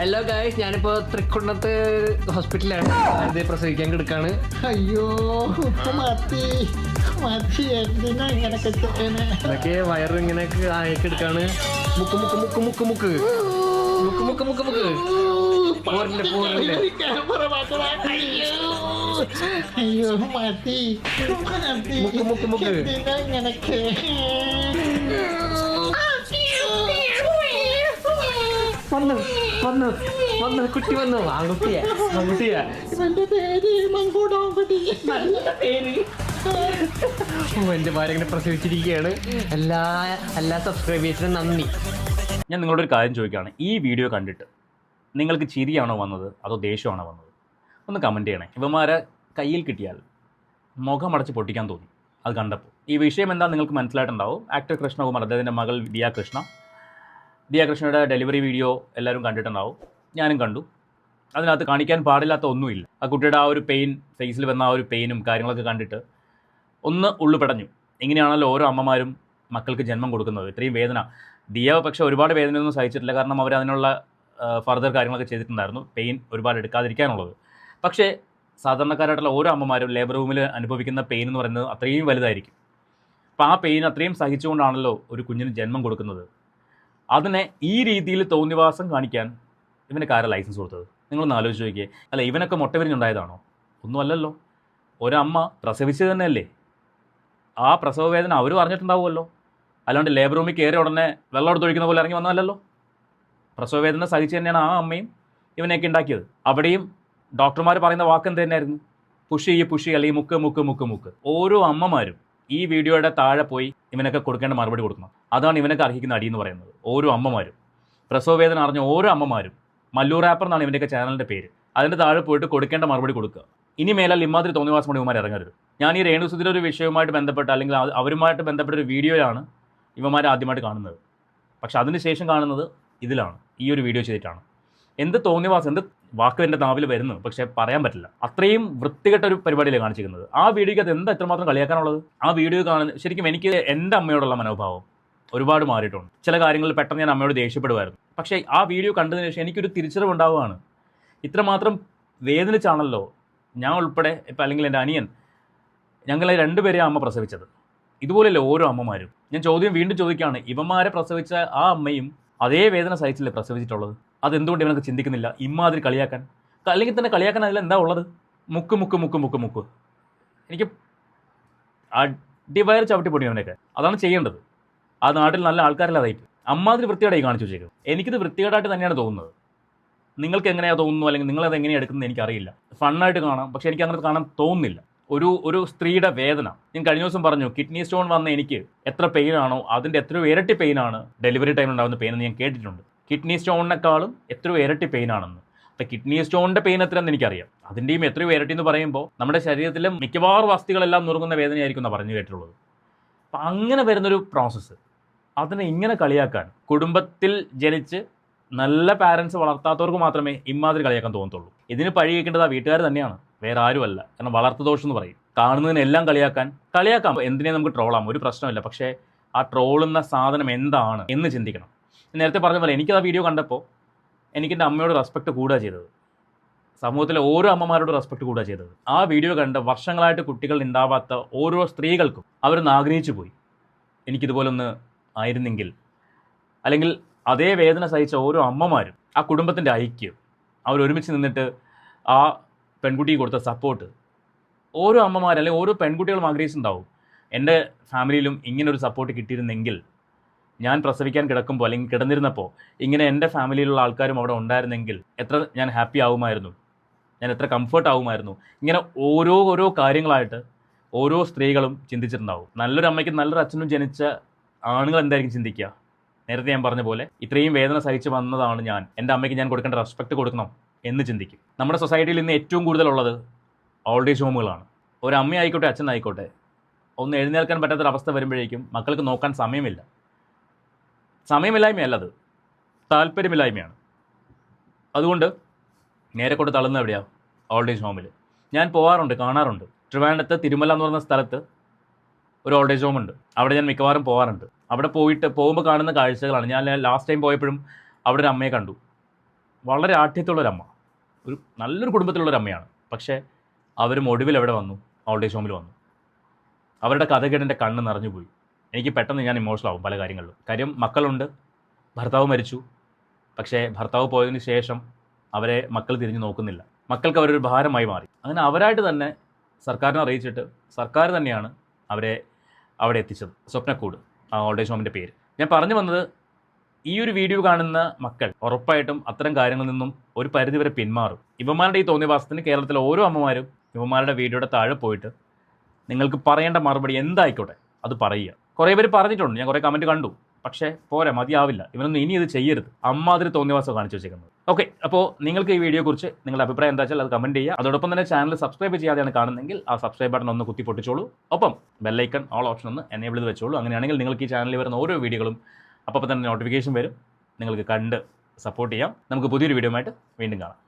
Hello guys, ഞാനിപ്പോ തൃക്കുന്നത്ത് ഹോസ്പിറ്റലാണ്. അത് പ്രസവിക്കാൻ കിടക്കാണ്. അയ്യോ മത്തി എന്തിനാ ഇങ്ങനൊക്കെ ചെയ്യണേ? അതൊക്കെ വയറ് ഇങ്ങനെ ആയിക്കെടുക്കാണ്. മുക്ക് മുക്ക് മുക്ക് മുക്ക് മുക്ക് മുക്ക് മുക്ക് മുക്ക് മുക്ക് പോരില്ല പോരില്ല. ക്യാമറ മാറ്റണം. അയ്യോ മത്തി മുക്ക് മുക്ക് മുക്ക്. എന്തിനാ ഇങ്ങനൊക്കെ? വന്നു വന്നു വന്നു കുട്ടി വന്നു. ആൺകുട്ടിയാ ആൺകുട്ടിയാ. ഇവന്റെ പേര് മങ്കൂടാമ്പടി. നല്ല പേര്. എൻ്റെ ഭാര്യ ഇങ്ങനെ പ്രസവിച്ചിരിക്കുകയാണ്. എല്ലാ സബ്സ്ക്രൈബേഴ്സിനും നന്ദി. ഞാൻ നിങ്ങളോടൊരു കാര്യം ചോദിക്കുകയാണ്. ഈ വീഡിയോ കണ്ടിട്ട് നിങ്ങൾക്ക് ചിരിയാണോ വന്നത് അതോ ദേഷ്യമാണോ വന്നത്? ഒന്ന് കമൻറ്റ് ചെയ്യണേ. ഇവന്മാരെ കയ്യിൽ കിട്ടിയാൽ മുഖമടച്ച് പൊട്ടിക്കാൻ തോന്നി അത് കണ്ടപ്പോൾ. ഈ വിഷയം എന്താ നിങ്ങൾക്ക് മനസ്സിലായിട്ടുണ്ടാവും. ആക്ടർ കൃഷ്ണകുമാർ, അദ്ദേഹത്തിൻ്റെ മകൾ ദിയ കൃഷ്ണയുടെ ഡെലിവറി വീഡിയോ എല്ലാവരും കണ്ടിട്ടുണ്ടാവും. ഞാനും കണ്ടു. അതിനകത്ത് കാണിക്കാൻ പാടില്ലാത്ത ഒന്നുമില്ല. ആ കുട്ടിയുടെ ആ ഒരു പെയിൻ, ഫേസിൽ വന്ന ആ ഒരു പെയിനും കാര്യങ്ങളൊക്കെ കണ്ടിട്ട് ഒന്ന് ഉള്ളുപെടഞ്ഞു. ഇങ്ങനെയാണല്ലോ ഓരോ അമ്മമാരും മക്കൾക്ക് ജന്മം കൊടുക്കുന്നത്. ഇത്രയും വേദന. ദിയ പക്ഷേ ഒരുപാട് വേദനയൊന്നും സഹിച്ചിട്ടില്ല. കാരണം അവർ അതിനുള്ള ഫർദർ കാര്യങ്ങളൊക്കെ ചെയ്തിട്ടുണ്ടായിരുന്നു, പെയിൻ ഒരുപാട് എടുക്കാതിരിക്കാനുള്ളത്. പക്ഷേ സാധാരണക്കാരായിട്ടുള്ള ഓരോ അമ്മമാരും ലേബർ റൂമിൽ അനുഭവിക്കുന്ന പെയിൻ എന്ന് പറയുന്നത് അത്രയും വലുതായിരിക്കും. അപ്പോൾ ആ പെയിൻ അത്രയും സഹിച്ചുകൊണ്ടാണല്ലോ ഒരു കുഞ്ഞിന് ജന്മം കൊടുക്കുന്നത്. അതിനെ ഈ രീതിയിൽ തോന്നിവാസം കാണിക്കാൻ ഇവനൊക്കെ ആരാ ലൈസൻസ് കൊടുത്തത്? നിങ്ങളൊന്ന് ആലോചിച്ച് നോക്കിയേ. അല്ല, ഇവനൊക്കെ മുട്ട വിരിഞ്ഞുണ്ടായതാണോ? ഒന്നുമല്ലല്ലോ. ഒരമ്മ പ്രസവിച്ചത് തന്നെയല്ലേ. ആ പ്രസവ വേദന അവരും അറിഞ്ഞിട്ടുണ്ടാവുമല്ലോ. അല്ലാണ്ട് ലേബർ റൂമിൽ കയറി ഉടനെ വെള്ളം എടുത്തൊഴിക്കുന്ന പോലെ ഇറങ്ങി വന്നതല്ലല്ലോ. പ്രസവ വേദന സഹിച്ച് തന്നെയാണ് ആ അമ്മയും ഇവനെയൊക്കെ ഉണ്ടാക്കിയത്. അവിടെയും ഡോക്ടർമാർ പറയുന്ന വാക്ക് എന്ത് തന്നെയായിരുന്നു? പുഷ് അല്ലെങ്കിൽ മുക്ക് മുക്ക് മുക്ക് മുക്ക്. ഓരോ അമ്മമാരും ഈ വീഡിയോയുടെ താഴെ പോയി ഇവനൊക്കെ കൊടുക്കേണ്ട മറുപടി കൊടുക്കണം. അതാണ് ഇവനൊക്കെ അർഹിക്കുന്ന അടി എന്ന് പറയുന്നത്. ഓരോ അമ്മമാരും, പ്രസവ വേദന അറിഞ്ഞ ഓരോ അമ്മമാരും. മല്ലു റാപ്പർ എന്നാണ് ഇവൻ്റെയൊക്കെ ചാനലിൻ്റെ പേര്. അതിൻ്റെ താഴെ പോയിട്ട് കൊടുക്കേണ്ട മറുപടി കൊടുക്കുക. ഇനി മേലാൽ ഇമാതിരി തോന്നിവാസം ഇവന്മാർ ഇറങ്ങരുത്. ഞാൻ ഈ രേണുസുധിയുടെ ഒരു വിഷയവുമായിട്ട് ബന്ധപ്പെട്ട് അല്ലെങ്കിൽ അവരുമായിട്ട് ബന്ധപ്പെട്ട ഒരു വീഡിയോയാണ് ഇവന്മാർ ആദ്യമായിട്ട് കാണുന്നത്. പക്ഷെ അതിനുശേഷം കാണുന്നത് ഇതിലാണ്, ഈ ഒരു വീഡിയോ ചെയ്തിട്ടാണ്. എന്ത് തോന്നിവാസം, എന്ത് വാക്ക് എൻ്റെ നാവിൽ വരുന്നു, പക്ഷേ പറയാൻ പറ്റില്ല. അത്രയും വൃത്തികെട്ട ഒരു പരിപാടിയിലാണ് കാണിച്ചിരിക്കുന്നത്. ആ വീഡിയോയ്ക്ക് അത് എന്താ എത്രമാത്രം കളിയാക്കാനുള്ളത്? ആ വീഡിയോ കാണുന്ന ശരിക്കും എനിക്ക് എൻ്റെ അമ്മയോടുള്ള മനോഭാവം ഒരുപാട് മാറിയിട്ടുണ്ട്. ചില കാര്യങ്ങളിൽ പെട്ടെന്ന് ഞാൻ അമ്മയോട് ദേഷ്യപ്പെടുമായിരുന്നു. പക്ഷേ ആ വീഡിയോ കണ്ടതിന് ശേഷം എനിക്കൊരു തിരിച്ചറിവുണ്ടാവുകയാണ്. ഇത്രമാത്രം വേദനിച്ചാണല്ലോ ഞാൻ ഉൾപ്പെടെ, ഇപ്പം അല്ലെങ്കിൽ എൻ്റെ അനിയൻ, ഞങ്ങളെ രണ്ടുപേരെയും അമ്മ പ്രസവിച്ചത്. ഇതുപോലെയല്ലേ ഓരോ അമ്മമാരും. ഞാൻ വീണ്ടും ചോദിക്കുകയാണ്, ഇവന്മാരെ പ്രസവിച്ച ആ അമ്മയും അതേ വേദന സഹിച്ചില്ലേ പ്രസവിച്ചിട്ടുള്ളത്? അതെന്തുകൊണ്ട് ഇവനൊക്കെ ചിന്തിക്കുന്നില്ല? ഇമ്മാതിരി കളിയാക്കാൻ, അല്ലെങ്കിൽ തന്നെ കളിയാക്കാൻ അതിലെന്താ ഉള്ളത്? മുക്ക് മുക്ക് മുക്ക് മുക്ക് മുക്ക്. എനിക്ക് അടിവയർ ചവിട്ടിപ്പൊടി അവനൊക്കെ. അതാണ് ചെയ്യേണ്ടത്. ആ നാട്ടിൽ നല്ല ആൾക്കാരില്ലാതായിട്ട് അമ്മാതിരി വൃത്തികേടായി കാണിച്ചു വെച്ചേക്കും. എനിക്കിത് വൃത്തികേടായിട്ട് തന്നെയാണ് തോന്നുന്നത്. നിങ്ങൾക്ക് എങ്ങനെയാണ് തോന്നുന്നു, അല്ലെങ്കിൽ നിങ്ങളത് എങ്ങനെയാണ് എടുക്കുന്നത് എനിക്കറിയില്ല. ഫണ്ണായിട്ട് കാണാം, പക്ഷേ എനിക്ക് അങ്ങനെ കാണാൻ തോന്നുന്നില്ല. ഒരു സ്ത്രീയുടെ വേദന. ഞാൻ കഴിഞ്ഞ ദിവസം പറഞ്ഞു, കിഡ്നി സ്റ്റോൺ വന്ന എനിക്ക് എത്ര പെയിനാണോ അതിൻ്റെ എത്രയോ ഇരട്ടി പെയിനാണ് ഡെലിവറി ടൈമിൽ ഉണ്ടാകുന്ന പെയിൻ എന്ന് ഞാൻ കേട്ടിട്ടുണ്ട്. കിഡ്നി സ്റ്റോണിനേക്കാളും എത്രയോ ഇരട്ടി പെയിനാണെന്ന്. അപ്പോൾ കിഡ്നി സ്റ്റോണിൻ്റെ പെയിൻ എത്രയെന്ന് എനിക്കറിയാം. അതിൻ്റെയും എത്രയോ ഇരട്ടി എന്ന് പറയുമ്പോൾ നമ്മുടെ ശരീരത്തിലെ മിക്കവാറും അസ്ഥികളെല്ലാം നുറുങ്ങുന്ന വേദനയായിരിക്കും എന്നാണ് പറഞ്ഞു കേട്ടിട്ടുള്ളത്. അപ്പം അങ്ങനെ വരുന്നൊരു പ്രോസസ്സ്, അതിനെ ഇങ്ങനെ കളിയാക്കാൻ, കുടുംബത്തിൽ ജനിച്ച് നല്ല പാരൻസ് വളർത്താത്തവർക്ക് മാത്രമേ ഇമ്മാതിരി കളിയാക്കാൻ തോന്നത്തുള്ളൂ. ഇതിന് പഴി കേൾക്കേണ്ടത് ആ വീട്ടുകാർ തന്നെയാണ്, വേറെ ആരുമല്ല. കാരണം വളർത്തുദോഷം എന്ന് പറയും. കാണുന്നതിനെല്ലാം കളിയാക്കാം. എന്തിനെ നമുക്ക് ട്രോളാം, ഒരു പ്രശ്നമില്ല. പക്ഷേ ആ ട്രോളുന്ന സാധനം എന്താണ് എന്ന് ചിന്തിക്കണം. നേരത്തെ പറഞ്ഞ പോലെ എനിക്കത് ആ വീഡിയോ കണ്ടപ്പോൾ എനിക്കെൻ്റെ അമ്മയോട് റെസ്പെക്റ്റ് കൂടുക ചെയ്തത്, സമൂഹത്തിലെ ഓരോ അമ്മമാരോട് റെസ്പെക്റ്റ് കൂടുക ചെയ്തത്. ആ വീഡിയോ കണ്ട് വർഷങ്ങളായിട്ട് കുട്ടികൾ ഉണ്ടാവാത്ത ഓരോ സ്ത്രീകൾക്കും അവരൊന്ന് ആഗ്രഹിച്ചു പോയി, എനിക്കിതുപോലൊന്ന് ആയിരുന്നെങ്കിൽ. അല്ലെങ്കിൽ അതേ വേദന സഹിച്ച ഓരോ അമ്മമാരും, ആ കുടുംബത്തിൻ്റെ ഐക്യം, അവരൊരുമിച്ച് നിന്നിട്ട് ആ പെൺകുട്ടിക്ക് കൊടുത്ത സപ്പോർട്ട്, ഓരോ അമ്മമാർ അല്ലെങ്കിൽ ഓരോ പെൺകുട്ടികളും ആഗ്രഹിച്ചിട്ടുണ്ടാവും, എൻ്റെ ഫാമിലിയിലും ഇങ്ങനൊരു സപ്പോർട്ട് കിട്ടിയിരുന്നെങ്കിൽ, ഞാൻ പ്രസവിക്കാൻ കിടക്കുമ്പോൾ അല്ലെങ്കിൽ കിടന്നിരുന്നപ്പോൾ ഇങ്ങനെ എൻ്റെ ഫാമിലിയിലുള്ള ആൾക്കാരും അവിടെ ഉണ്ടായിരുന്നെങ്കിൽ എത്ര ഞാൻ ഹാപ്പി ആവുമായിരുന്നു, ഞാൻ എത്ര കംഫർട്ട് ആവുമായിരുന്നു. ഇങ്ങനെ ഓരോ കാര്യങ്ങളായിട്ട് ഓരോ സ്ത്രീകളും ചിന്തിച്ചിട്ടുണ്ടാവും. നല്ലൊരു അമ്മയ്ക്ക് നല്ലൊരു അച്ഛനും ജനിച്ച ആണുങ്ങൾ എന്തായിരിക്കും ചിന്തിക്കുക? നേരത്തെ ഞാൻ പറഞ്ഞ പോലെ ഇത്രയും വേദന സഹിച്ച് വന്നതാണ് ഞാൻ, എൻ്റെ അമ്മയ്ക്ക് ഞാൻ കൊടുക്കേണ്ട റെസ്പെക്റ്റ് കൊടുക്കണം എന്ന് ചിന്തിക്കും. നമ്മുടെ സൊസൈറ്റിയിൽ ഇന്ന് ഏറ്റവും കൂടുതലുള്ളത് ഓൾഡ് ഏജ് ഹോമുകളാണ്. ഒരു അമ്മയായിക്കോട്ടെ അച്ഛനായിക്കോട്ടെ, ഒന്ന് എഴുന്നേൽക്കാൻ പറ്റാത്തൊരവസ്ഥ വരുമ്പോഴേക്കും മക്കൾക്ക് നോക്കാൻ സമയമില്ലായ്മയല്ല, അത് താല്പര്യമില്ലായ്മയാണ്. അതുകൊണ്ട് നേരെ കൊണ്ട് തള്ളുന്ന എവിടെയാണ്? ഓൾഡ് ഏജ് ഹോമിൽ. ഞാൻ പോകാറുണ്ട്, കാണാറുണ്ട്. ട്രിവാൻഡ്രത്ത് തിരുമല എന്ന് പറയുന്ന സ്ഥലത്ത് ഒരു ഓൾഡ് ഏജ് ഹോമുണ്ട്. അവിടെ ഞാൻ മിക്കവാറും പോകാറുണ്ട്. അവിടെ പോകുമ്പോൾ കാണുന്ന കാഴ്ചകളാണ്. ഞാൻ ലാസ്റ്റ് ടൈം പോയപ്പോഴും അവിടെ ഒരു അമ്മയെ കണ്ടു. വളരെ ആഠ്യത്തുള്ളൊരമ്മ, ഒരു നല്ലൊരു കുടുംബത്തിലുള്ളൊരമ്മയാണ്. പക്ഷേ അവരും ഒടുവിൽ എവിടെ വന്നു? ഓൾഡ് ഏജ് ഹോമിൽ വന്നു. അവരുടെ കഥ കേട്ട് എൻ്റെ കണ്ണ് നിറഞ്ഞു പോയി. എനിക്ക് പെട്ടെന്ന് ഞാൻ ഇമോഷണൽ ആവും പല കാര്യങ്ങളിലും. കാര്യം മക്കളുണ്ട്, ഭർത്താവ് മരിച്ചു. പക്ഷേ ഭർത്താവ് പോയതിന് ശേഷം അവരെ മക്കൾ തിരിഞ്ഞു നോക്കുന്നില്ല. മക്കൾക്ക് അവരൊരു ഭാരമായി മാറി. അങ്ങനെ അവരായിട്ട് തന്നെ സർക്കാരിനെ അറിയിച്ചിട്ട് സർക്കാർ തന്നെയാണ് അവരെ അവിടെ എത്തിച്ചത്. സ്വപ്നക്കൂട്, ആ ഓൾഡ് ഏജ് ഹോമിൻ്റെ പേര്. ഞാൻ പറഞ്ഞു വന്നത്, ഈ ഒരു വീഡിയോ കാണുന്ന മക്കൾ ഉറപ്പായിട്ടും അത്തരം കാര്യങ്ങളിൽ നിന്നും ഒരു പരിധിവരെ പിന്മാറും. ഇവന്മാരുടെ ഈ തോന്നിയവാസത്തിന് കേരളത്തിലെ ഓരോ അമ്മമാരും ഇവന്മാരുടെ വീഡിയോയുടെ താഴെ പോയിട്ട് നിങ്ങൾക്ക് പറയേണ്ട മറുപടി എന്തായിക്കോട്ടെ അത് പറയുക. കുറേ പേര് പറഞ്ഞിട്ടുണ്ട്, ഞാൻ കുറേ കമൻറ്റ് കണ്ടു. പക്ഷേ പോരാ, മതിയാവില്ല, ഇവനൊന്നും ഇനി ഇത് ചെയ്യരുത്. അമ്മാതിരി തോന്നിയവാസം കാണിച്ചു വെച്ചേക്കുന്നത്. ഓക്കെ, അപ്പോൾ നിങ്ങൾക്ക് ഈ വീഡിയോയെക്കുറിച്ച് നിങ്ങളുടെ അഭിപ്രായം എന്താ വെച്ചാൽ അത് കമൻറ്റ് ചെയ്യുക. അതോടൊപ്പം തന്നെ ചാനൽ സബ്സ്ക്രൈബ് ചെയ്യാതെയാണ് കാണുന്നതെങ്കിൽ ആ സബ്സ്ക്രൈബ് ബട്ടൺ ഒന്ന് കുത്തി പൊട്ടിച്ചോളൂ. ഒപ്പം ബെല്ലൈക്കൺ ഓൾ ഓപ്ഷൻ ഒന്ന് എനേബിൾ ചെയ്ത് വെച്ചോളൂ. അങ്ങനെയാണെങ്കിൽ നിങ്ങൾക്ക് ഈ ചാനലിൽ വരുന്ന ഓരോ വീഡിയോകളും അപ്പോൾ തന്നെ നോട്ടിഫിക്കേഷൻ വരും. നിങ്ങൾക്ക് കണ്ട് സപ്പോർട്ട് ചെയ്യാം. നമുക്ക് പുതിയൊരു വീഡിയോ ആയിട്ട് വീണ്ടും കാണാം.